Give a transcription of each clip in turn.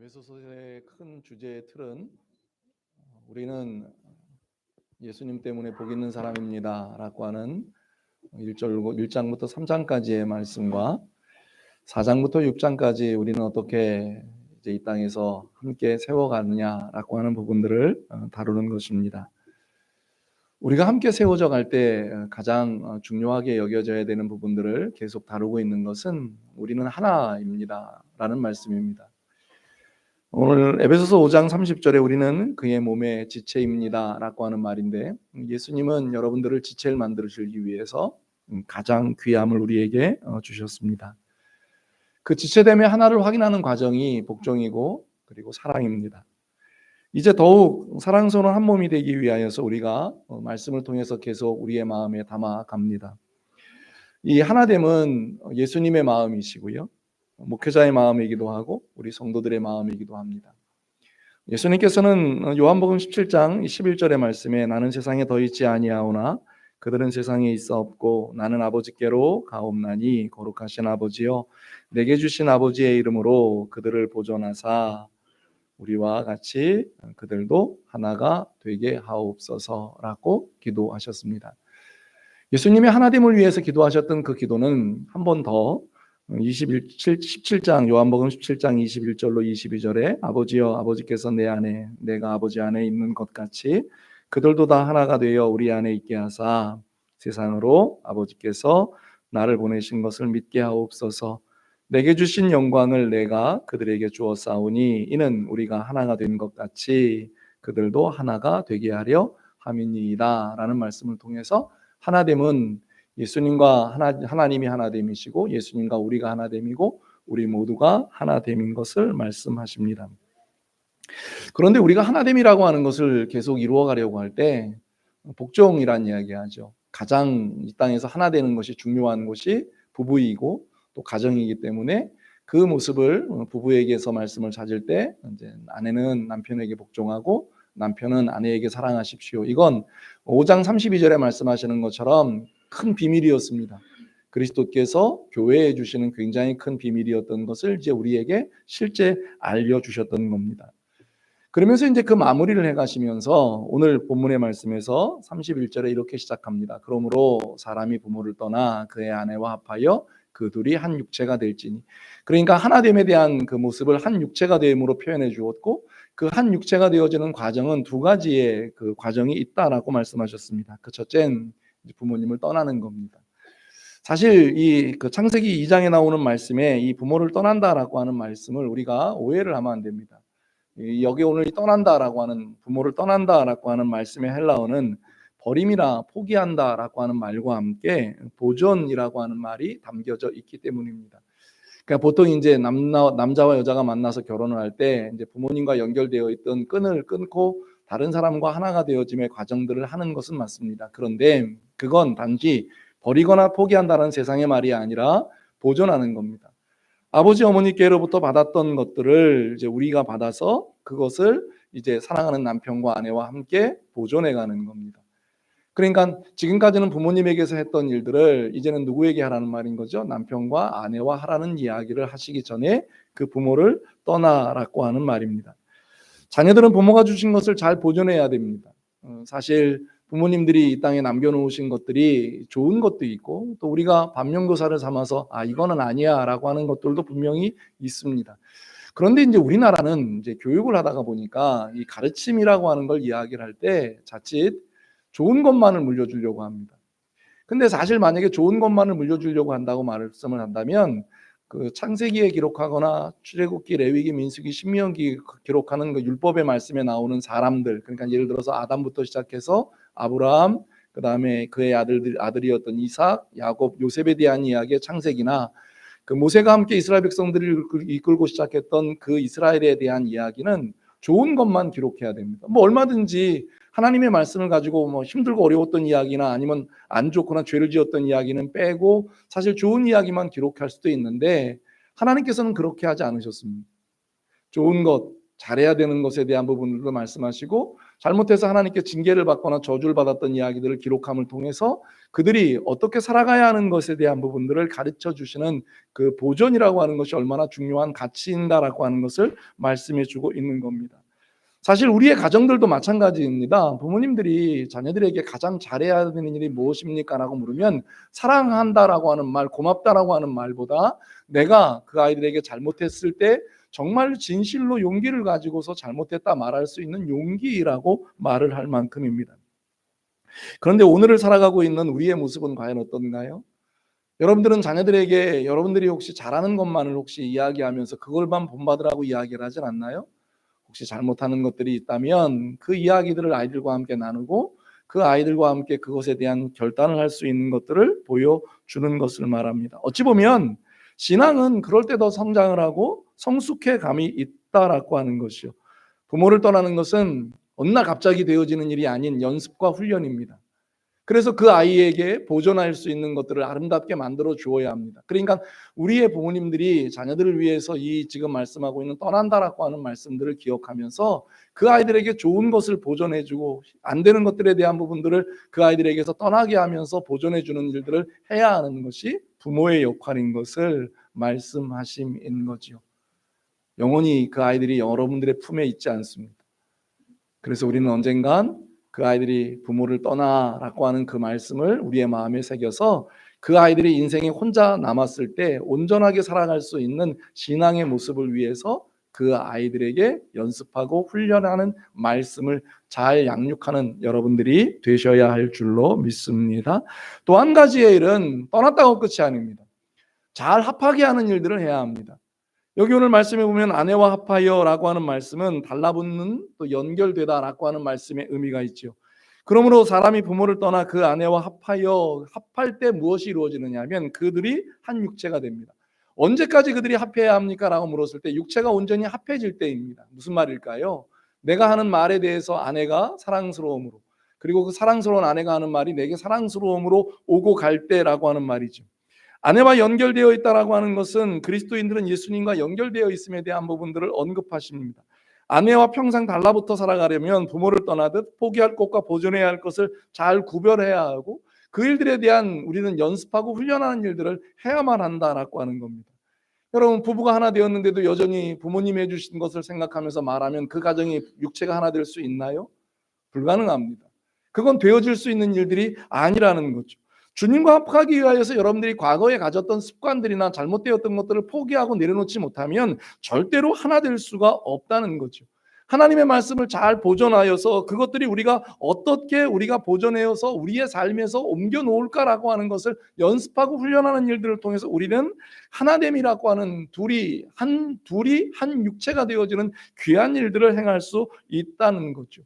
에베소서의 큰 주제의 틀은 우리는 예수님 때문에 복 있는 사람입니다 라고 하는 1장부터 3장까지의 말씀과 4장부터 6장까지 우리는 어떻게 이제 이 땅에서 함께 세워가느냐라고 하는 부분들을 다루는 것입니다. 우리가 함께 세워져 갈 때 가장 중요하게 여겨져야 되는 부분들을 계속 다루고 있는 것은 우리는 하나입니다 라는 말씀입니다. 오늘 에베소서 5장 30절에 우리는 그의 몸의 지체입니다 라고 하는 말인데, 예수님은 여러분들을 지체를 만들으시기 위해서 가장 귀함을 우리에게 주셨습니다. 그 지체됨의 하나를 확인하는 과정이 복종이고 그리고 사랑입니다. 이제 더욱 사랑스러운 한 몸이 되기 위하여서 우리가 말씀을 통해서 계속 우리의 마음에 담아갑니다. 이 하나됨은 예수님의 마음이시고요, 목회자의 마음이기도 하고 우리 성도들의 마음이기도 합니다. 예수님께서는 요한복음 17장 11절의 말씀에 나는 세상에 더 있지 아니하오나 그들은 세상에 있어 없고 나는 아버지께로 가옵나니 거룩하신 아버지여 내게 주신 아버지의 이름으로 그들을 보존하사 우리와 같이 그들도 하나가 되게 하옵소서라고 기도하셨습니다. 예수님의 하나됨을 위해서 기도하셨던 그 기도는 한 번 더 17장 요한복음 17장 21절로 22절에 아버지여 아버지께서 내 안에 내가 아버지 안에 있는 것 같이 그들도 다 하나가 되어 우리 안에 있게 하사 세상으로 아버지께서 나를 보내신 것을 믿게 하옵소서. 내게 주신 영광을 내가 그들에게 주었사오니 이는 우리가 하나가 된 것 같이 그들도 하나가 되게 하려 함이니이다 라는 말씀을 통해서 하나됨은 예수님과 하나님이 하나됨이시고 예수님과 우리가 하나됨이고 우리 모두가 하나됨인 것을 말씀하십니다. 그런데 우리가 하나됨이라고 하는 것을 계속 이루어가려고 할 때 복종이란 이야기하죠. 가장 이 땅에서 하나 되는 것이 중요한 것이 부부이고 또 가정이기 때문에 그 모습을 부부에게서 말씀을 찾을 때 이제 아내는 남편에게 복종하고 남편은 아내에게 사랑하십시오. 이건 5장 32절에 말씀하시는 것처럼 큰 비밀이었습니다. 그리스도께서 교회에 주시는 굉장히 큰 비밀이었던 것을 이제 우리에게 실제 알려주셨던 겁니다. 그러면서 이제 그 마무리를 해가시면서 오늘 본문의 말씀에서 31절에 이렇게 시작합니다. 그러므로 사람이 부모를 떠나 그의 아내와 합하여 그 둘이 한 육체가 될지니. 그러니까 하나됨에 대한 그 모습을 한 육체가 됨으로 표현해 주었고 그 한 육체가 되어지는 과정은 두 가지의 그 과정이 있다라고 말씀하셨습니다. 그 첫째는 부모님을 떠나는 겁니다. 사실 이 그 창세기 2장에 나오는 말씀에 이 부모를 떠난다라고 하는 말씀을 우리가 오해를 하면 안 됩니다. 여기 오늘 떠난다라고 하는 부모를 떠난다라고 하는 말씀의 헬라어는 버림이나 포기한다라고 하는 말과 함께 보존이라고 하는 말이 담겨져 있기 때문입니다. 그러니까 보통 이제 남자와 여자가 만나서 결혼을 할 때 이제 부모님과 연결되어 있던 끈을 끊고 다른 사람과 하나가 되어짐의 과정들을 하는 것은 맞습니다. 그런데 그건 단지 버리거나 포기한다는 세상의 말이 아니라 보존하는 겁니다. 아버지 어머니께로부터 받았던 것들을 이제 우리가 받아서 그것을 이제 사랑하는 남편과 아내와 함께 보존해 가는 겁니다. 그러니까 지금까지는 부모님에게서 했던 일들을 이제는 누구에게 하라는 말인 거죠? 남편과 아내와 하라는 이야기를 하시기 전에 그 부모를 떠나라고 하는 말입니다. 자녀들은 부모가 주신 것을 잘 보존해야 됩니다. 사실 부모님들이 이 땅에 남겨놓으신 것들이 좋은 것도 있고 또 우리가 반면교사를 삼아서 이거는 아니야 라고 하는 것들도 분명히 있습니다. 그런데 이제 우리나라는 이제 교육을 하다가 보니까 이 가르침이라고 하는 걸 이야기를 할 때 자칫 좋은 것만을 물려주려고 합니다. 근데 사실 만약에 좋은 것만을 물려주려고 한다고 말씀을 한다면 그 창세기에 기록하거나 출애굽기, 레위기, 민수기, 신명기 기록하는 그 율법의 말씀에 나오는 사람들, 그러니까 예를 들어서 아담부터 시작해서 아브라함, 그 다음에 그의 아들이었던 이삭, 야곱, 요셉에 대한 이야기의 창세기나 그 모세가 함께 이스라엘 백성들을 이끌고 시작했던 그 이스라엘에 대한 이야기는 좋은 것만 기록해야 됩니다. 뭐 얼마든지 하나님의 말씀을 가지고 뭐 힘들고 어려웠던 이야기나 아니면 안 좋거나 죄를 지었던 이야기는 빼고 사실 좋은 이야기만 기록할 수도 있는데 하나님께서는 그렇게 하지 않으셨습니다. 좋은 것, 잘해야 되는 것에 대한 부분들도 말씀하시고, 잘못해서 하나님께 징계를 받거나 저주를 받았던 이야기들을 기록함을 통해서 그들이 어떻게 살아가야 하는 것에 대한 부분들을 가르쳐 주시는 그 보존이라고 하는 것이 얼마나 중요한 가치인가라고 하는 것을 말씀해 주고 있는 겁니다. 사실 우리의 가정들도 마찬가지입니다. 부모님들이 자녀들에게 가장 잘해야 되는 일이 무엇입니까? 라고 물으면 사랑한다라고 하는 말, 고맙다라고 하는 말보다 내가 그 아이들에게 잘못했을 때 정말 진실로 용기를 가지고서 잘못했다 말할 수 있는 용기라고 말을 할 만큼입니다. 그런데 오늘을 살아가고 있는 우리의 모습은 과연 어떤가요? 여러분들은 자녀들에게 여러분들이 혹시 잘하는 것만을 혹시 이야기하면서 그걸만 본받으라고 이야기를 하진 않나요? 혹시 잘못하는 것들이 있다면 그 이야기들을 아이들과 함께 나누고 그 아이들과 함께 그것에 대한 결단을 할 수 있는 것들을 보여주는 것을 말합니다. 어찌 보면 신앙은 그럴 때 더 성장을 하고 성숙해 감이 있다라고 하는 것이요. 부모를 떠나는 것은 어느 날 갑자기 되어지는 일이 아닌 연습과 훈련입니다. 그래서 그 아이에게 보존할 수 있는 것들을 아름답게 만들어 주어야 합니다. 그러니까 우리의 부모님들이 자녀들을 위해서 이 지금 말씀하고 있는 떠난다라고 하는 말씀들을 기억하면서 그 아이들에게 좋은 것을 보존해 주고 안 되는 것들에 대한 부분들을 그 아이들에게서 떠나게 하면서 보존해 주는 일들을 해야 하는 것이 부모의 역할인 것을 말씀하심인 거지요. 영원히 그 아이들이 여러분들의 품에 있지 않습니다. 그래서 우리는 언젠간 그 아이들이 부모를 떠나라고 하는 그 말씀을 우리의 마음에 새겨서 그 아이들이 인생에 혼자 남았을 때 온전하게 살아갈 수 있는 신앙의 모습을 위해서 그 아이들에게 연습하고 훈련하는 말씀을 잘 양육하는 여러분들이 되셔야 할 줄로 믿습니다. 또 한 가지의 일은 떠났다고 끝이 아닙니다. 잘 합하게 하는 일들을 해야 합니다. 여기 오늘 말씀에 보면 아내와 합하여라고 하는 말씀은 달라붙는 또 연결되다라고 하는 말씀의 의미가 있죠. 그러므로 사람이 부모를 떠나 그 아내와 합하여 합할 때 무엇이 이루어지느냐 하면 그들이 한 육체가 됩니다. 언제까지 그들이 합해야 합니까? 라고 물었을 때 육체가 온전히 합해질 때입니다. 무슨 말일까요? 내가 하는 말에 대해서 아내가 사랑스러움으로, 그리고 그 사랑스러운 아내가 하는 말이 내게 사랑스러움으로 오고 갈 때라고 하는 말이죠. 아내와 연결되어 있다라고 하는 것은 그리스도인들은 예수님과 연결되어 있음에 대한 부분들을 언급하십니다. 아내와 평생 달라붙어 살아가려면 부모를 떠나듯 포기할 것과 보존해야 할 것을 잘 구별해야 하고 그 일들에 대한 우리는 연습하고 훈련하는 일들을 해야만 한다라고 하는 겁니다. 여러분, 부부가 하나 되었는데도 여전히 부모님이 해주신 것을 생각하면서 말하면 그 가정이 육체가 하나 될 수 있나요? 불가능합니다. 그건 되어질 수 있는 일들이 아니라는 거죠. 주님과 합하기 위하여서 여러분들이 과거에 가졌던 습관들이나 잘못되었던 것들을 포기하고 내려놓지 못하면 절대로 하나 될 수가 없다는 거죠. 하나님의 말씀을 잘 보존하여서 그것들이 우리가 어떻게 우리가 보존해서 우리의 삶에서 옮겨 놓을까라고 하는 것을 연습하고 훈련하는 일들을 통해서 우리는 하나됨이라고 하는 둘이 한 육체가 되어지는 귀한 일들을 행할 수 있다는 거죠.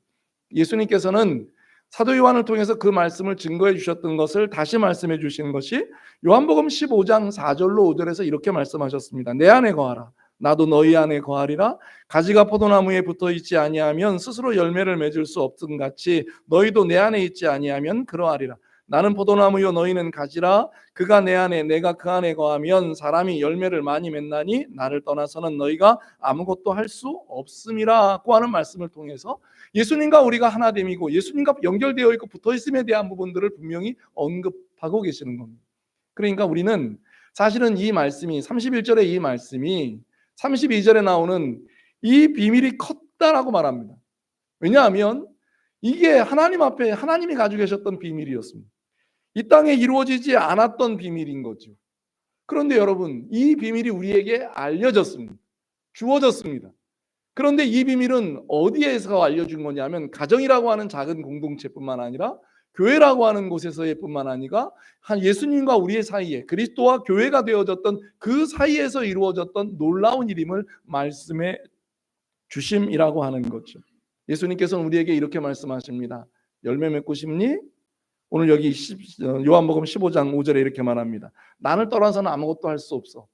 예수님께서는 사도 요한을 통해서 그 말씀을 증거해 주셨던 것을 다시 말씀해 주신 것이 요한복음 15장 4절로 5절에서 이렇게 말씀하셨습니다. 내 안에 거하라. 나도 너희 안에 거하리라. 가지가 포도나무에 붙어 있지 아니하면 스스로 열매를 맺을 수 없음 같이 너희도 내 안에 있지 아니하면 그러하리라. 나는 포도나무요 너희는 가지라. 그가 내 안에 내가 그 안에 거하면 사람이 열매를 많이 맺나니 나를 떠나서는 너희가 아무것도 할 수 없음이라고 하는 말씀을 통해서 예수님과 우리가 하나됨이고 예수님과 연결되어 있고 붙어 있음에 대한 부분들을 분명히 언급하고 계시는 겁니다. 그러니까 우리는 사실은 이 말씀이 31절의 이 말씀이 32절에 나오는 이 비밀이 컸다라고 말합니다. 왜냐하면 이게 하나님 앞에 하나님이 가지고 계셨던 비밀이었습니다. 이 땅에 이루어지지 않았던 비밀인 거죠. 그런데 여러분, 이 비밀이 우리에게 알려졌습니다. 주어졌습니다. 그런데 이 비밀은 어디에서 알려준 거냐면 가정이라고 하는 작은 공동체뿐만 아니라 교회라고 하는 곳에서의 뿐만 아니라 한 예수님과 우리의 사이에 그리스도와 교회가 되어졌던 그 사이에서 이루어졌던 놀라운 일임을 말씀해 주심이라고 하는 거죠. 예수님께서는 우리에게 이렇게 말씀하십니다. 열매 맺고 싶니? 오늘 여기 요한복음 15장 5절에 이렇게 말합니다. 나를 떠나서는 아무것도 할 수 없어.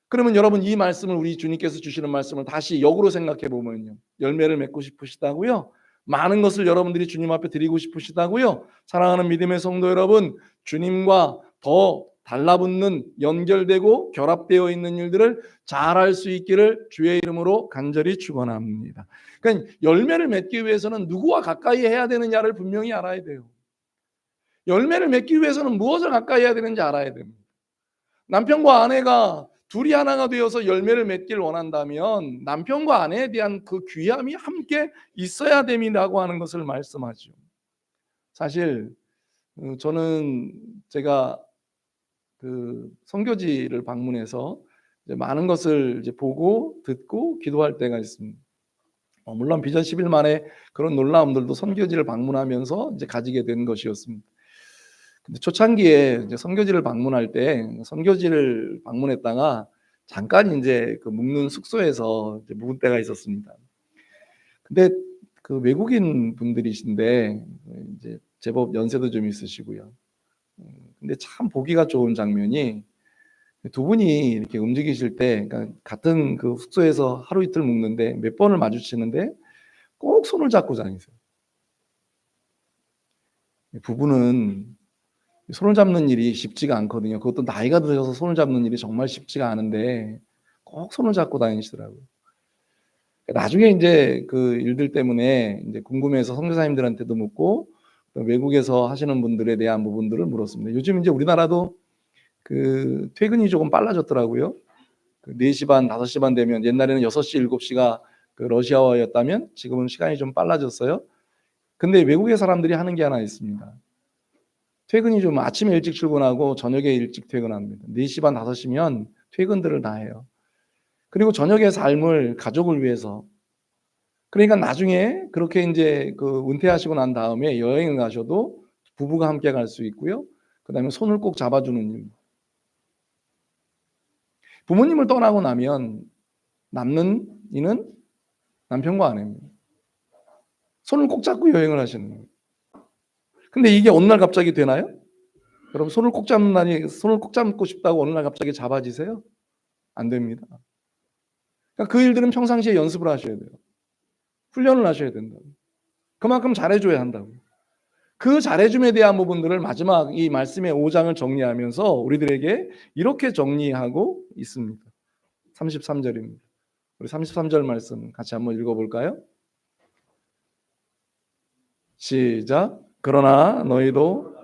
그러면 여러분 이 말씀을 우리 주님께서 주시는 말씀을 다시 역으로 생각해 보면요. 열매를 맺고 싶으시다고요? 많은 것을 여러분들이 주님 앞에 드리고 싶으시다고요? 사랑하는 믿음의 성도 여러분, 주님과 더 달라붙는 연결되고 결합되어 있는 일들을 잘할 수 있기를 주의 이름으로 간절히 축원합니다. 그러니까 열매를 맺기 위해서는 누구와 가까이 해야 되느냐를 분명히 알아야 돼요. 열매를 맺기 위해서는 무엇을 가까이 해야 되는지 알아야 됩니다. 남편과 아내가 둘이 하나가 되어서 열매를 맺길 원한다면 남편과 아내에 대한 그 귀함이 함께 있어야 됨이라고 하는 것을 말씀하죠. 사실 저는 제가 그 선교지를 방문해서 이제 많은 것을 이제 보고 듣고 기도할 때가 있습니다. 물론 비전 10일 만에 그런 놀라움들도 선교지를 방문하면서 이제 가지게 된 것이었습니다. 근데 초창기에 이제 선교지를 방문할 때 선교지를 방문했다가 잠깐 이제 그 묵는 숙소에서 이제 묵은 때가 있었습니다. 근데 그 외국인 분들이신데 이제 제법 연세도 좀 있으시고요. 근데 참 보기가 좋은 장면이 두 분이 이렇게 움직이실 때, 그러니까 같은 그 숙소에서 하루 이틀 묵는데 몇 번을 마주치는데 꼭 손을 잡고 다니세요. 부부는 손을 잡는 일이 쉽지가 않거든요. 그것도 나이가 드셔서 손을 잡는 일이 정말 쉽지가 않은데 꼭 손을 잡고 다니시더라고요. 나중에 이제 그 일들 때문에 이제 궁금해서 선교사님들한테도 묻고 외국에서 하시는 분들에 대한 부분들을 물었습니다. 요즘 이제 우리나라도 그 퇴근이 조금 빨라졌더라고요. 그 4시 반, 5시 반 되면 옛날에는 6시, 7시가 그 러시아어였다면 지금은 시간이 좀 빨라졌어요. 근데 외국의 사람들이 하는 게 하나 있습니다. 퇴근이 좀 아침에 일찍 출근하고 저녁에 일찍 퇴근합니다. 4시 반, 5시면 퇴근들을 다 해요. 그리고 저녁의 삶을 가족을 위해서, 그러니까 나중에 그렇게 이제 그 은퇴하시고 난 다음에 여행을 가셔도 부부가 함께 갈 수 있고요. 그다음에 손을 꼭 잡아주는 일. 부모님을 떠나고 나면 남는 이는 남편과 아내입니다. 손을 꼭 잡고 여행을 하시는 거예요. 근데 이게 어느 날 갑자기 되나요? 여러분 손을 꼭 잡는 날이, 손을 꼭 잡고 싶다고 어느 날 갑자기 잡아지세요? 안 됩니다. 그러니까 그 일들은 평상시에 연습을 하셔야 돼요. 훈련을 하셔야 된다고. 그만큼 잘해줘야 한다고. 그 잘해줌에 대한 부분들을 마지막 이 말씀의 5장을 정리하면서 우리들에게 이렇게 정리하고 있습니다. 33절입니다. 우리 33절 말씀 같이 한번 읽어볼까요? 시작. 그러나 너희도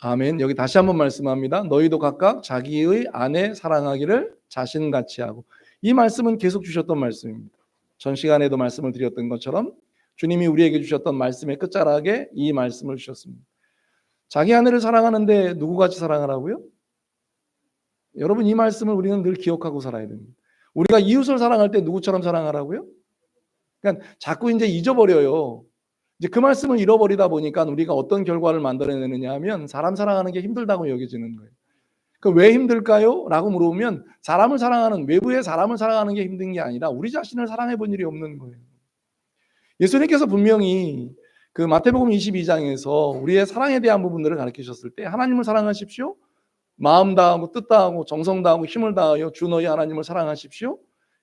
아멘. 여기 다시 한번 말씀합니다. 너희도 각각 자기의 아내 사랑하기를 자신같이 하고. 이 말씀은 계속 주셨던 말씀입니다. 전 시간에도 말씀을 드렸던 것처럼 주님이 우리에게 주셨던 말씀의 끝자락에 이 말씀을 주셨습니다. 자기 아내를 사랑하는데 누구같이 사랑하라고요? 여러분 이 말씀을 우리는 늘 기억하고 살아야 됩니다. 우리가 이웃을 사랑할 때 누구처럼 사랑하라고요? 그러니까 자꾸 이제 잊어버려요. 이제 그 말씀을 잃어버리다 보니까 우리가 어떤 결과를 만들어내느냐 하면 사람 사랑하는 게 힘들다고 여겨지는 거예요. 그 왜 힘들까요? 라고 물어보면 사람을 사랑하는, 외부의 사람을 사랑하는 게 힘든 게 아니라 우리 자신을 사랑해 본 일이 없는 거예요. 예수님께서 분명히 그 마태복음 22장에서 우리의 사랑에 대한 부분들을 가르치셨을 때 하나님을 사랑하십시오. 마음 다하고 뜻 다하고 정성 다하고 힘을 다하여 주 너희 하나님을 사랑하십시오.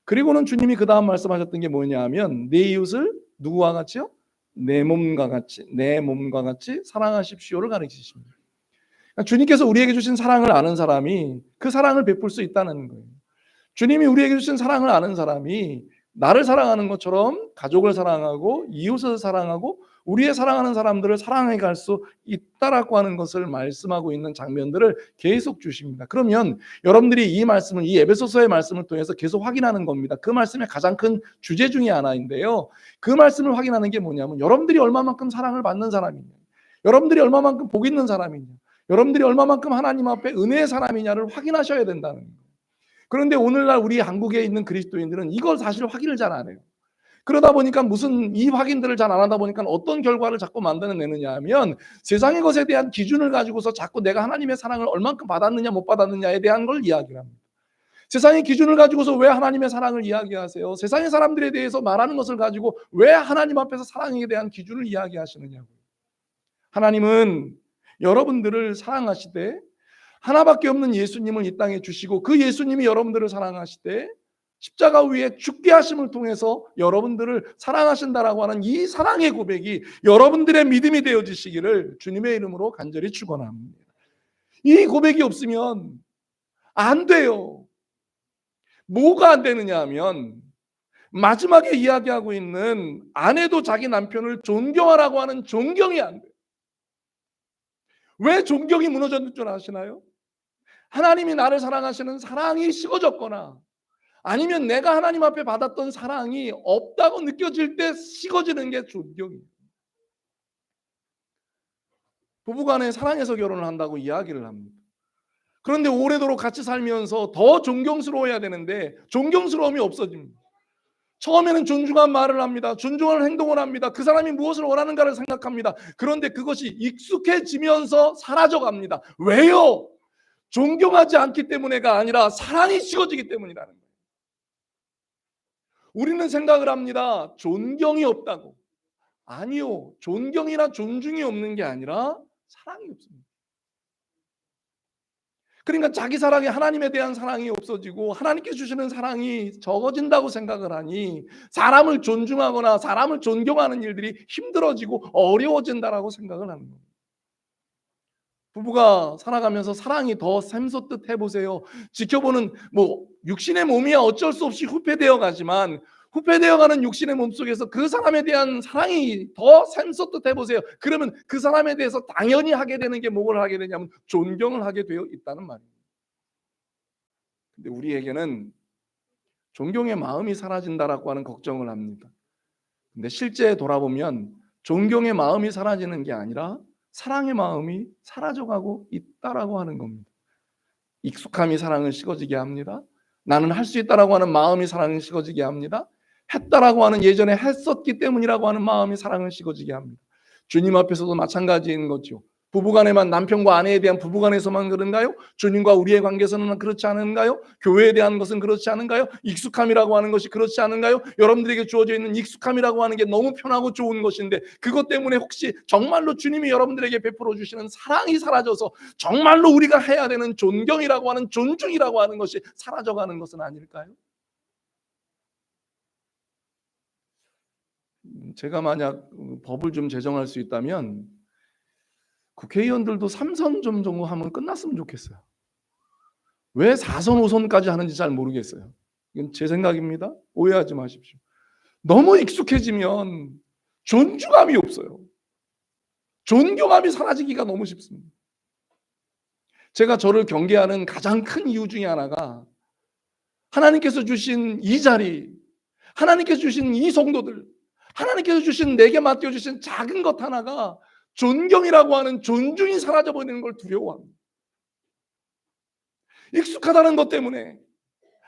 그리고는 주님이 그 다음 말씀하셨던 게 뭐냐 하면 내 이웃을 누구와 같이요? 내 몸과 같이 사랑하십시오를 가르치십니다. 그러니까 주님께서 우리에게 주신 사랑을 아는 사람이 그 사랑을 베풀 수 있다는 거예요. 주님이 우리에게 주신 사랑을 아는 사람이 나를 사랑하는 것처럼 가족을 사랑하고 이웃을 사랑하고 우리의 사랑하는 사람들을 사랑해 갈 수 있다라고 하는 것을 말씀하고 있는 장면들을 계속 주십니다. 그러면 여러분들이 이 말씀을, 이 에베소서의 말씀을 통해서 계속 확인하는 겁니다. 그 말씀의 가장 큰 주제 중에 하나인데요. 그 말씀을 확인하는 게 뭐냐면 여러분들이 얼마만큼 사랑을 받는 사람이냐, 여러분들이 얼마만큼 복 있는 사람이냐, 여러분들이 얼마만큼 하나님 앞에 은혜의 사람이냐를 확인하셔야 된다는 거예요. 그런데 오늘날 우리 한국에 있는 그리스도인들은 이걸 사실 확인을 잘 안 해요. 그러다 보니까 무슨 이 확인들을 잘 안 하다 보니까 어떤 결과를 자꾸 만들어내느냐 하면 세상의 것에 대한 기준을 가지고서 자꾸 내가 하나님의 사랑을 얼만큼 받았느냐 못 받았느냐에 대한 걸 이야기를 합니다. 세상의 기준을 가지고서 왜 하나님의 사랑을 이야기하세요? 세상의 사람들에 대해서 말하는 것을 가지고 왜 하나님 앞에서 사랑에 대한 기준을 이야기하시느냐고요. 하나님은 여러분들을 사랑하시되 하나밖에 없는 예수님을 이 땅에 주시고 그 예수님이 여러분들을 사랑하시되 십자가 위에 죽게 하심을 통해서 여러분들을 사랑하신다라고 하는 이 사랑의 고백이 여러분들의 믿음이 되어지시기를 주님의 이름으로 간절히 축원합니다. 이 고백이 없으면 안 돼요. 뭐가 안 되느냐 하면 마지막에 이야기하고 있는 아내도 자기 남편을 존경하라고 하는 존경이 안 돼요. 왜 존경이 무너졌는 줄 아시나요? 하나님이 나를 사랑하시는 사랑이 식어졌거나 아니면 내가 하나님 앞에 받았던 사랑이 없다고 느껴질 때 식어지는 게 존경이에요. 부부간에 사랑해서 결혼을 한다고 이야기를 합니다. 그런데 오래도록 같이 살면서 더 존경스러워야 되는데 존경스러움이 없어집니다. 처음에는 존중한 말을 합니다. 존중하는 행동을 합니다. 그 사람이 무엇을 원하는가를 생각합니다. 그런데 그것이 익숙해지면서 사라져갑니다. 왜요? 존경하지 않기 때문에가 아니라 사랑이 식어지기 때문이라는 거예요. 우리는 생각을 합니다. 존경이 없다고. 아니요. 존경이나 존중이 없는 게 아니라 사랑이 없습니다. 그러니까 자기 사랑이 하나님에 대한 사랑이 없어지고 하나님께 주시는 사랑이 적어진다고 생각을 하니 사람을 존중하거나 사람을 존경하는 일들이 힘들어지고 어려워진다라고 생각을 하는 거예요. 부부가 살아가면서 사랑이 더 샘솟듯 해보세요. 지켜보는 육신의 몸이야 어쩔 수 없이 후패되어 가지만 후패되어 가는 육신의 몸 속에서 그 사람에 대한 사랑이 더 샘솟듯 해보세요. 그러면 그 사람에 대해서 당연히 하게 되는 게 뭘 하게 되냐면 존경을 하게 되어 있다는 말입니다. 근데 우리에게는 존경의 마음이 사라진다라고 하는 걱정을 합니다. 근데 실제 돌아보면 존경의 마음이 사라지는 게 아니라 사랑의 마음이 사라져가고 있다라고 하는 겁니다. 익숙함이 사랑을 식어지게 합니다. 나는 할 수 있다라고 하는 마음이 사랑을 식어지게 합니다. 했다라고 하는 예전에 했었기 때문이라고 하는 마음이 사랑을 식어지게 합니다. 주님 앞에서도 마찬가지인 거죠. 부부간에만 남편과 아내에 대한 부부간에서만 그런가요? 주님과 우리의 관계에서는 그렇지 않은가요? 교회에 대한 것은 그렇지 않은가요? 익숙함이라고 하는 것이 그렇지 않은가요? 여러분들에게 주어져 있는 익숙함이라고 하는 게 너무 편하고 좋은 것인데 그것 때문에 혹시 정말로 주님이 여러분들에게 베풀어 주시는 사랑이 사라져서 정말로 우리가 해야 되는 존경이라고 하는 존중이라고 하는 것이 사라져가는 것은 아닐까요? 제가 만약 법을 좀 제정할 수 있다면 국회의원들도 3선 좀 정도 하면 끝났으면 좋겠어요. 왜 4선, 5선까지 하는지 잘 모르겠어요. 이건 제 생각입니다. 오해하지 마십시오. 너무 익숙해지면 존중감이 없어요. 존경감이 사라지기가 너무 쉽습니다. 제가 저를 경계하는 가장 큰 이유 중에 하나가 하나님께서 주신 이 자리, 하나님께서 주신 이 성도들, 하나님께서 주신 내게 맡겨주신 작은 것 하나가 존경이라고 하는 존중이 사라져버리는 걸 두려워합니다. 익숙하다는 것 때문에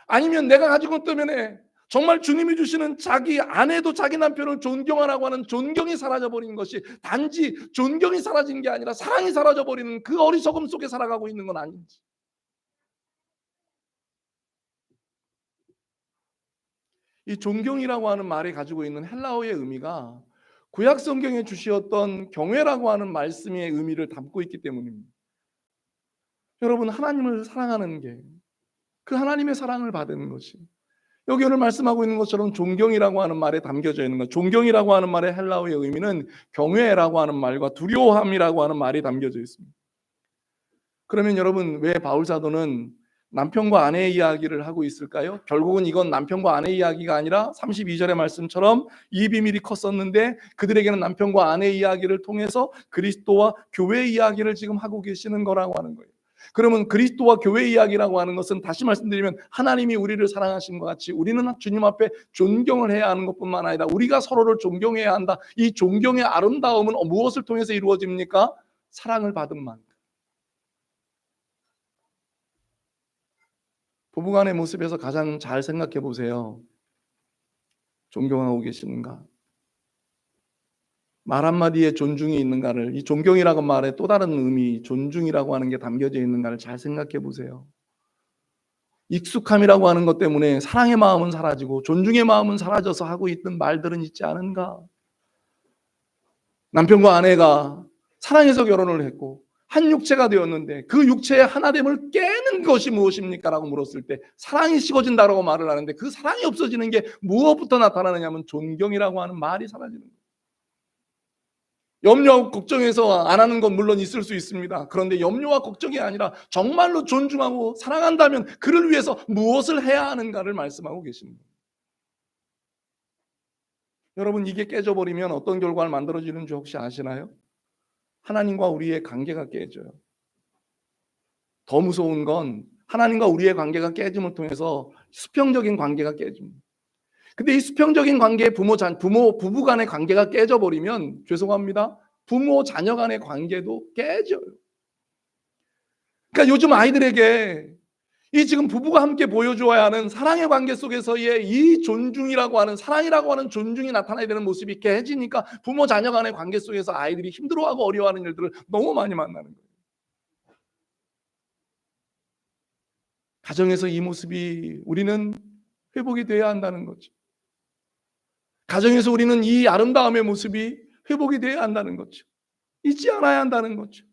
아니면 내가 가지고 있기 때문에 정말 주님이 주시는 자기 아내도 자기 남편을 존경하라고 하는 존경이 사라져버린 것이 단지 존경이 사라진 게 아니라 사랑이 사라져버리는 그 어리석음 속에 살아가고 있는 건 아닌지. 이 존경이라고 하는 말이 가지고 있는 헬라어의 의미가 구약 성경에 주시었던 경외라고 하는 말씀의 의미를 담고 있기 때문입니다. 여러분 하나님을 사랑하는 게 그 하나님의 사랑을 받는 것이 여기 오늘 말씀하고 있는 것처럼 존경이라고 하는 말에 담겨져 있는 것. 존경이라고 하는 말의 헬라어의 의미는 경외라고 하는 말과 두려워함이라고 하는 말이 담겨져 있습니다. 그러면 여러분 왜 바울 사도는 남편과 아내의 이야기를 하고 있을까요? 결국은 이건 남편과 아내의 이야기가 아니라 32절의 말씀처럼 이 비밀이 컸었는데 그들에게는 남편과 아내의 이야기를 통해서 그리스도와 교회의 이야기를 지금 하고 계시는 거라고 하는 거예요. 그러면 그리스도와 교회 이야기라고 하는 것은 다시 말씀드리면 하나님이 우리를 사랑하신 것 같이 우리는 주님 앞에 존경을 해야 하는 것뿐만 아니라 우리가 서로를 존경해야 한다. 이 존경의 아름다움은 무엇을 통해서 이루어집니까? 사랑을 받은 만큼. 부부간의 모습에서 가장 잘 생각해 보세요. 존경하고 계시는가? 말 한마디에 존중이 있는가를, 이 존경이라고 말에 또 다른 의미, 존중이라고 하는 게 담겨져 있는가를 잘 생각해 보세요. 익숙함이라고 하는 것 때문에 사랑의 마음은 사라지고 존중의 마음은 사라져서 하고 있던 말들은 있지 않은가? 남편과 아내가 사랑해서 결혼을 했고 한 육체가 되었는데 그 육체의 하나됨을 깨는 것이 무엇입니까? 라고 물었을 때 사랑이 식어진다라고 말을 하는데 그 사랑이 없어지는 게 무엇부터 나타나느냐면 존경이라고 하는 말이 사라지는 거예요. 염려하고 걱정해서 안 하는 건 물론 있을 수 있습니다. 그런데 염려와 걱정이 아니라 정말로 존중하고 사랑한다면 그를 위해서 무엇을 해야 하는가를 말씀하고 계십니다. 여러분, 이게 깨져버리면 어떤 결과를 만들어지는 줄 혹시 아시나요? 하나님과 우리의 관계가 깨져요. 더 무서운 건 하나님과 우리의 관계가 깨짐을 통해서 수평적인 관계가 깨집니다. 근데 이 수평적인 관계, 부부 간의 관계가 깨져버리면 죄송합니다. 부모 자녀 간의 관계도 깨져요. 그러니까 요즘 아이들에게 이 지금 부부가 함께 보여주어야 하는 사랑의 관계 속에서의 이 존중이라고 하는, 사랑이라고 하는 존중이 나타나야 되는 모습이 깨지니까 부모 자녀 간의 관계 속에서 아이들이 힘들어하고 어려워하는 일들을 너무 많이 만나는 거예요. 가정에서 이 모습이 우리는 회복이 돼야 한다는 거죠. 가정에서 우리는 이 아름다움의 모습이 회복이 돼야 한다는 거죠. 잊지 않아야 한다는 거죠.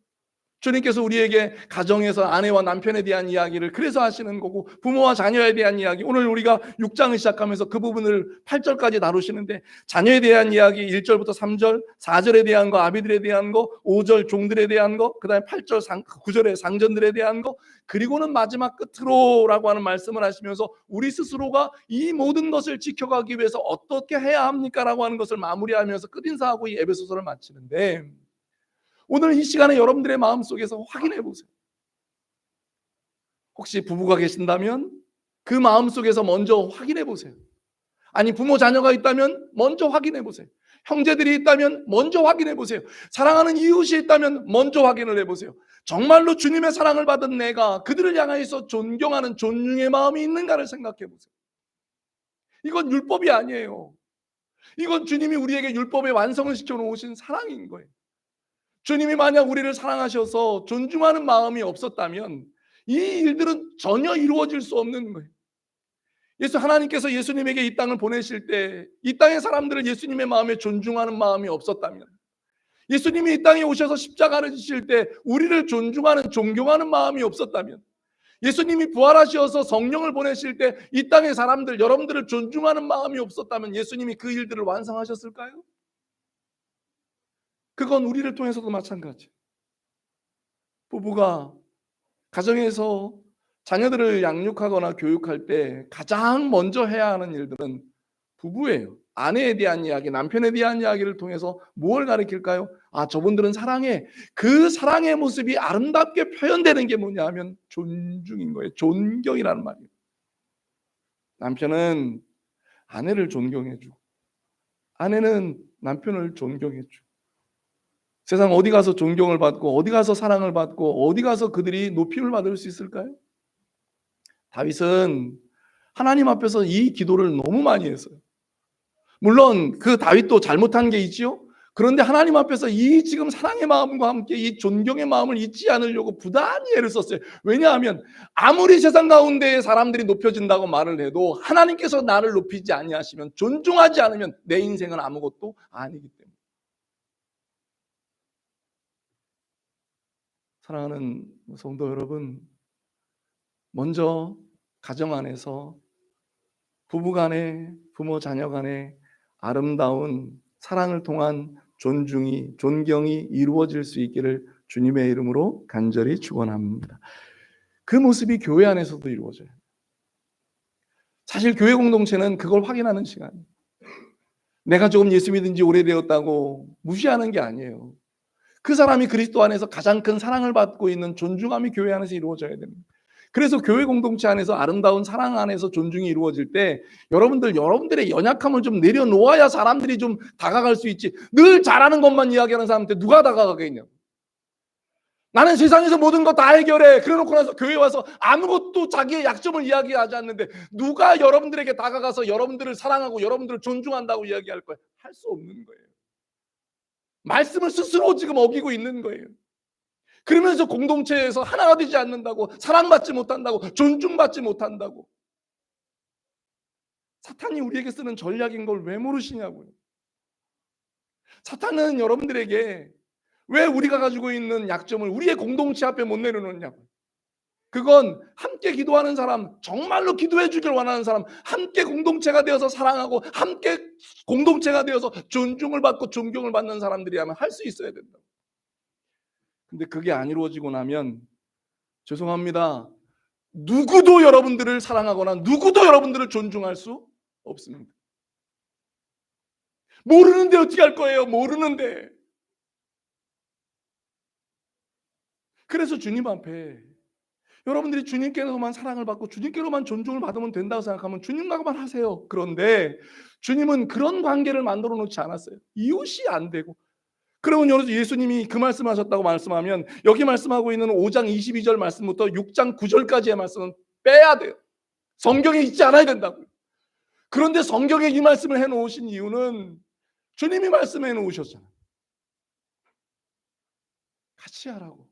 주님께서 우리에게 가정에서 아내와 남편에 대한 이야기를 그래서 하시는 거고, 부모와 자녀에 대한 이야기, 오늘 우리가 6장을 시작하면서 그 부분을 8절까지 다루시는데 자녀에 대한 이야기 1절부터 3절, 4절에 대한 거, 아비들에 대한 거, 5절 종들에 대한 거, 그 다음에 8절 9절의 상전들에 대한 거, 그리고는 마지막 끝으로라고 하는 말씀을 하시면서 우리 스스로가 이 모든 것을 지켜가기 위해서 어떻게 해야 합니까? 라고 하는 것을 마무리하면서 끝인사하고 이 에베소서를 마치는데, 오늘 이 시간에 여러분들의 마음속에서 확인해 보세요. 혹시 부부가 계신다면 그 마음속에서 먼저 확인해 보세요. 아니, 부모 자녀가 있다면 먼저 확인해 보세요. 형제들이 있다면 먼저 확인해 보세요. 사랑하는 이웃이 있다면 먼저 확인을 해보세요. 정말로 주님의 사랑을 받은 내가 그들을 향해서 존경하는 존중의 마음이 있는가를 생각해 보세요. 이건 율법이 아니에요. 이건 주님이 우리에게 율법의 완성을 시켜놓으신 사랑인 거예요. 주님이 만약 우리를 사랑하셔서 존중하는 마음이 없었다면 이 일들은 전혀 이루어질 수 없는 거예요. 하나님께서 예수님에게 이 땅을 보내실 때 이 땅의 사람들을 예수님의 마음에 존중하는 마음이 없었다면, 예수님이 이 땅에 오셔서 십자가를 지실 때 우리를 존중하는, 존경하는 마음이 없었다면, 예수님이 부활하셔서 성령을 보내실 때 이 땅의 사람들, 여러분들을 존중하는 마음이 없었다면 예수님이 그 일들을 완성하셨을까요? 그건 우리를 통해서도 마찬가지. 부부가 가정에서 자녀들을 양육하거나 교육할 때 가장 먼저 해야 하는 일들은 부부예요. 아내에 대한 이야기, 남편에 대한 이야기를 통해서 무엇을 가르칠까요? 아, 저분들은 사랑해. 그 사랑의 모습이 아름답게 표현되는 게 뭐냐 하면 존중인 거예요. 존경이라는 말이에요. 남편은 아내를 존경해주고 아내는 남편을 존경해주고, 세상 어디 가서 존경을 받고 어디 가서 사랑을 받고 어디 가서 그들이 높임을 받을 수 있을까요? 다윗은 하나님 앞에서 이 기도를 너무 많이 했어요. 물론 그 다윗도 잘못한 게 있지요. 그런데 하나님 앞에서 이 지금 사랑의 마음과 함께 이 존경의 마음을 잊지 않으려고 부단히 애를 썼어요. 왜냐하면 아무리 세상 가운데 사람들이 높여진다고 말을 해도 하나님께서 나를 높이지 아니하시면, 존중하지 않으면 내 인생은 아무것도 아니기 때문에. 사랑하는 성도 여러분, 먼저 가정 안에서 부부 간에, 부모 자녀 간에 아름다운 사랑을 통한 존중이, 존경이 이루어질 수 있기를 주님의 이름으로 간절히 축원합니다. 그 모습이 교회 안에서도 이루어져요. 사실 교회 공동체는 그걸 확인하는 시간이에요. 내가 조금 예수 믿은 지 오래되었다고 무시하는 게 아니에요. 그 사람이 그리스도 안에서 가장 큰 사랑을 받고 있는 존중함이 교회 안에서 이루어져야 됩니다. 그래서 교회 공동체 안에서 아름다운 사랑 안에서 존중이 이루어질 때 여러분들의 연약함을 좀 내려놓아야 사람들이 좀 다가갈 수 있지, 늘 잘하는 것만 이야기하는 사람한테 누가 다가가겠냐고. 나는 세상에서 모든 거 다 해결해. 그래놓고 나서 교회 와서 아무것도 자기의 약점을 이야기하지 않는데 누가 여러분들에게 다가가서 여러분들을 사랑하고 여러분들을 존중한다고 이야기할 거예요? 할 수 없는 거예요. 말씀을 스스로 지금 어기고 있는 거예요. 그러면서 공동체에서 하나가 되지 않는다고, 사랑받지 못한다고, 존중받지 못한다고. 사탄이 우리에게 쓰는 전략인 걸 왜 모르시냐고요. 사탄은 여러분들에게 왜 우리가 가지고 있는 약점을 우리의 공동체 앞에 못 내려놓냐고. 그건 함께 기도하는 사람, 정말로 기도해 주길 원하는 사람, 함께 공동체가 되어서 사랑하고 함께 공동체가 되어서 존중을 받고 존경을 받는 사람들이야만 할 수 있어야 된다. 근데 그게 안 이루어지고 나면 죄송합니다. 누구도 여러분들을 사랑하거나 누구도 여러분들을 존중할 수 없습니다. 모르는데 어떻게 할 거예요? 모르는데. 그래서 주님 앞에 여러분들이 주님께로만 사랑을 받고 주님께로만 존중을 받으면 된다고 생각하면 주님과만 하세요. 그런데 주님은 그런 관계를 만들어 놓지 않았어요. 이웃이 안 되고. 그러면 여러분 예수님이 그 말씀하셨다고 말씀하면 여기 말씀하고 있는 5장 22절 말씀부터 6장 9절까지의 말씀은 빼야 돼요. 성경에 있지 않아야 된다고요. 그런데 성경에 이 말씀을 해놓으신 이유는 주님이 말씀해 놓으셨잖아요. 같이 하라고.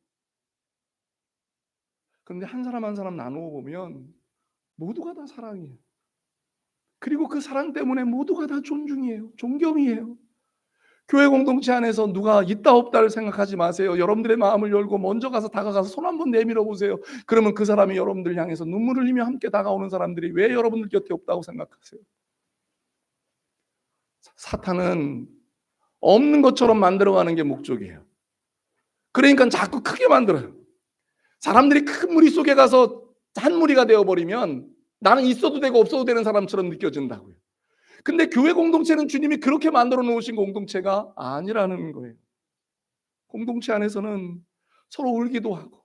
그런데 한 사람 한 사람 나누어 보면 모두가 다 사랑이에요. 그리고 그 사랑 때문에 모두가 다 존중이에요. 존경이에요. 교회 공동체 안에서 누가 있다 없다를 생각하지 마세요. 여러분들의 마음을 열고 먼저 가서 다가가서 손 한번 내밀어 보세요. 그러면 그 사람이 여러분들 향해서 눈물을 흘리며 함께 다가오는 사람들이 왜 여러분들 곁에 없다고 생각하세요? 사탄은 없는 것처럼 만들어가는 게 목적이에요. 그러니까 자꾸 크게 만들어요. 사람들이 큰 무리 속에 가서 한 무리가 되어버리면 나는 있어도 되고 없어도 되는 사람처럼 느껴진다고요. 근데 교회 공동체는 주님이 그렇게 만들어 놓으신 공동체가 아니라는 거예요. 공동체 안에서는 서로 울기도 하고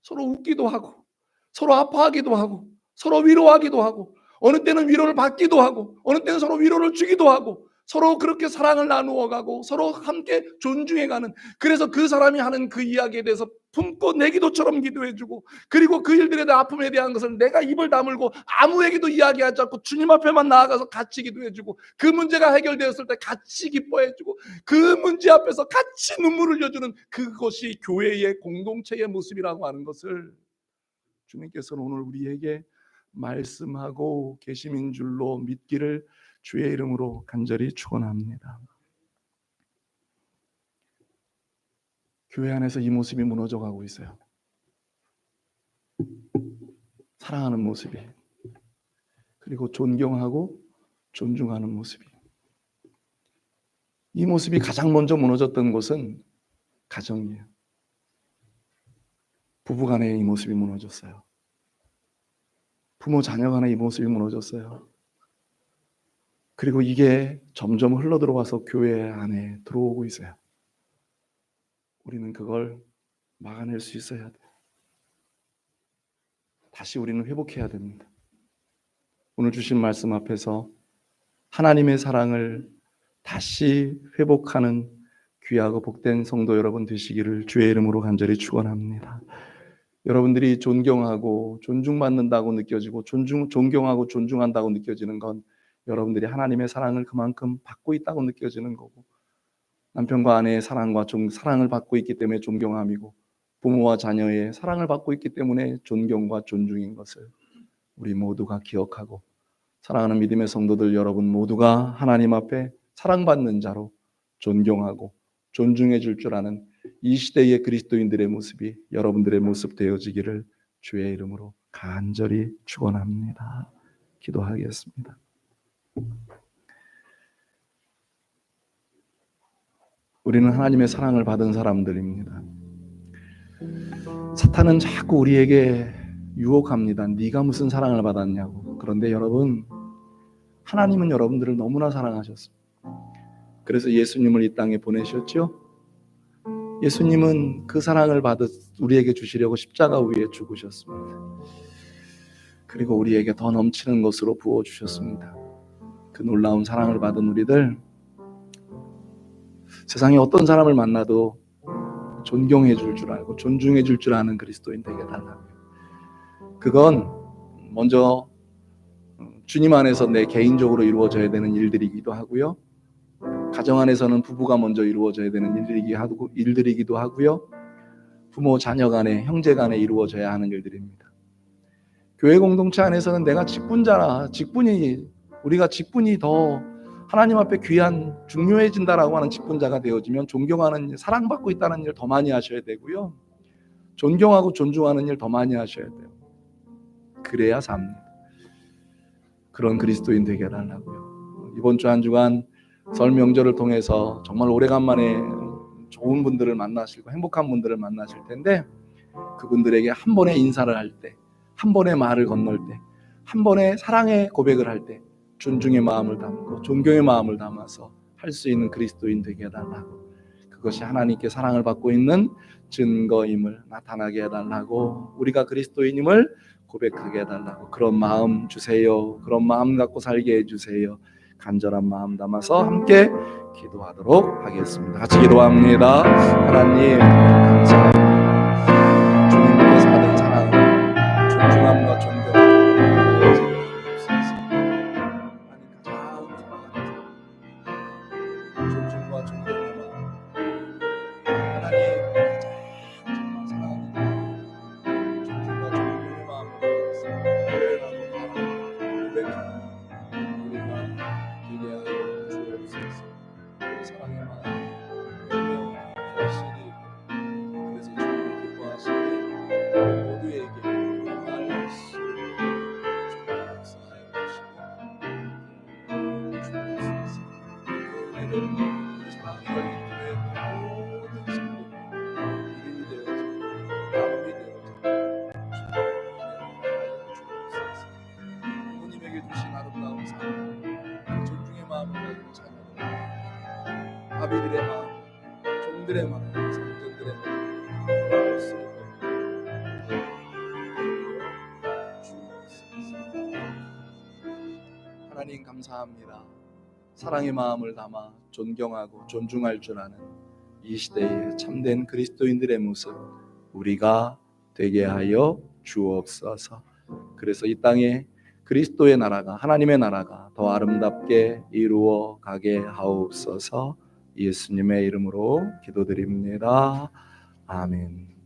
서로 웃기도 하고 서로 아파하기도 하고 서로 위로하기도 하고 어느 때는 위로를 받기도 하고 어느 때는 서로 위로를 주기도 하고 서로 그렇게 사랑을 나누어 가고 서로 함께 존중해 가는, 그래서 그 사람이 하는 그 이야기에 대해서 품고 내 기도처럼 기도해 주고, 그리고 그 일들에 대한 아픔에 대한 것을 내가 입을 다물고 아무에게도 이야기하지 않고 주님 앞에만 나아가서 같이 기도해 주고, 그 문제가 해결되었을 때 같이 기뻐해 주고, 그 문제 앞에서 같이 눈물을 흘려주는 그것이 교회의 공동체의 모습이라고 하는 것을 주님께서는 오늘 우리에게 말씀하고 계심인 줄로 믿기를 주의 이름으로 간절히 축원합니다. 교회 안에서 이 모습이 무너져 가고 있어요. 사랑하는 모습이, 그리고 존경하고 존중하는 모습이. 이 모습이 가장 먼저 무너졌던 곳은 가정이에요. 부부간의 이 모습이 무너졌어요. 부모 자녀 간의 이 모습이 무너졌어요. 그리고 이게 점점 흘러 들어와서 교회 안에 들어오고 있어요. 우리는 그걸 막아낼 수 있어야 돼요. 다시 우리는 회복해야 됩니다. 오늘 주신 말씀 앞에서 하나님의 사랑을 다시 회복하는 귀하고 복된 성도 여러분 되시기를 주의 이름으로 간절히 축원합니다. 여러분들이 존경하고 존중받는다고 느껴지고 존경하고 존중한다고 느껴지는 건 여러분들이 하나님의 사랑을 그만큼 받고 있다고 느껴지는 거고, 남편과 아내의 사랑과 사랑을 받고 있기 때문에 존경함이고, 부모와 자녀의 사랑을 받고 있기 때문에 존경과 존중인 것을 우리 모두가 기억하고, 사랑하는 믿음의 성도들 여러분 모두가 하나님 앞에 사랑받는 자로 존경하고 존중해 줄 줄 아는 이 시대의 그리스도인들의 모습이 여러분들의 모습 되어지기를 주의 이름으로 간절히 축원합니다. 기도하겠습니다. 우리는 하나님의 사랑을 받은 사람들입니다. 사탄은 자꾸 우리에게 유혹합니다. 네가 무슨 사랑을 받았냐고. 그런데 여러분, 하나님은 여러분들을 너무나 사랑하셨습니다. 그래서 예수님을 이 땅에 보내셨죠. 예수님은 그 사랑을 받아 우리에게 주시려고 십자가 위에 죽으셨습니다. 그리고 우리에게 더 넘치는 것으로 부어주셨습니다. 그 놀라운 사랑을 받은 우리들, 세상에 어떤 사람을 만나도 존경해 줄 줄 알고 존중해 줄 줄 아는 그리스도인 되게 달라고요. 그건 먼저 주님 안에서 내 개인적으로 이루어져야 되는 일들이기도 하고요. 가정 안에서는 부부가 먼저 이루어져야 되는 일들이기도 하고요. 부모 자녀 간에 형제 간에 이루어져야 하는 일들입니다. 교회 공동체 안에서는 내가 직분자라 우리가 직분이 더 하나님 앞에 귀한 중요해진다라고 하는 직분자가 되어지면 존경하는 일, 사랑받고 있다는 일 더 많이 하셔야 되고요. 존경하고 존중하는 일 더 많이 하셔야 돼요. 그래야 삽니다. 그런 그리스도인 되게 해달라고요. 이번 주 한 주간 설 명절을 통해서 정말 오래간만에 좋은 분들을 만나시고 행복한 분들을 만나실 텐데, 그분들에게 한 번에 인사를 할 때, 한 번에 말을 건널 때, 한 번에 사랑의 고백을 할 때 존중의 마음을 담고 존경의 마음을 담아서 할 수 있는 그리스도인 되게 해달라고, 그것이 하나님께 사랑을 받고 있는 증거임을 나타나게 해달라고, 우리가 그리스도인임을 고백하게 해달라고 그런 마음 주세요. 그런 마음 갖고 살게 해주세요. 간절한 마음 담아서 함께 기도하도록 하겠습니다. 같이 기도합니다. 하나님 감사합니다. 주님께서 받은 사랑, 존중함과 존경을 보여주옵소서. 하나님 가장 사랑하는 존중과 존경의 마음, 하나님 가장 정말 사랑하는 존중과 존경의 마음을 가져서 고백하고 바라고 고백하는 우리가 되게 하여 주옵소서. 그 사랑의 마음, 분명 결실이 있고, 그래서 주님이 기뻐하시니 우리 모두에게 말할 수 역사하여 주시고 주옵소서. 그 은혜를 사랑이 열린 교회의 모든 성도들 이름이 되어지고 나무이 되어지고 부모님에게 주신 아름다운 삶, 그 존중의 마음을 가지고 자녀들, 아비들의 마음, 종들의 마음, 성전들의 마음 돌아올 수 있도록 주옵소서. 하나님 감사합니다. 사랑의 마음을 담아 존경하고 존중할 줄 아는 이 시대의 참된 그리스도인들의 모습 우리가 되게 하여 주옵소서. 그래서 이 땅에 그리스도의 나라가, 하나님의 나라가 더 아름답게 이루어 가게 하옵소서. 예수님의 이름으로 기도드립니다. 아멘.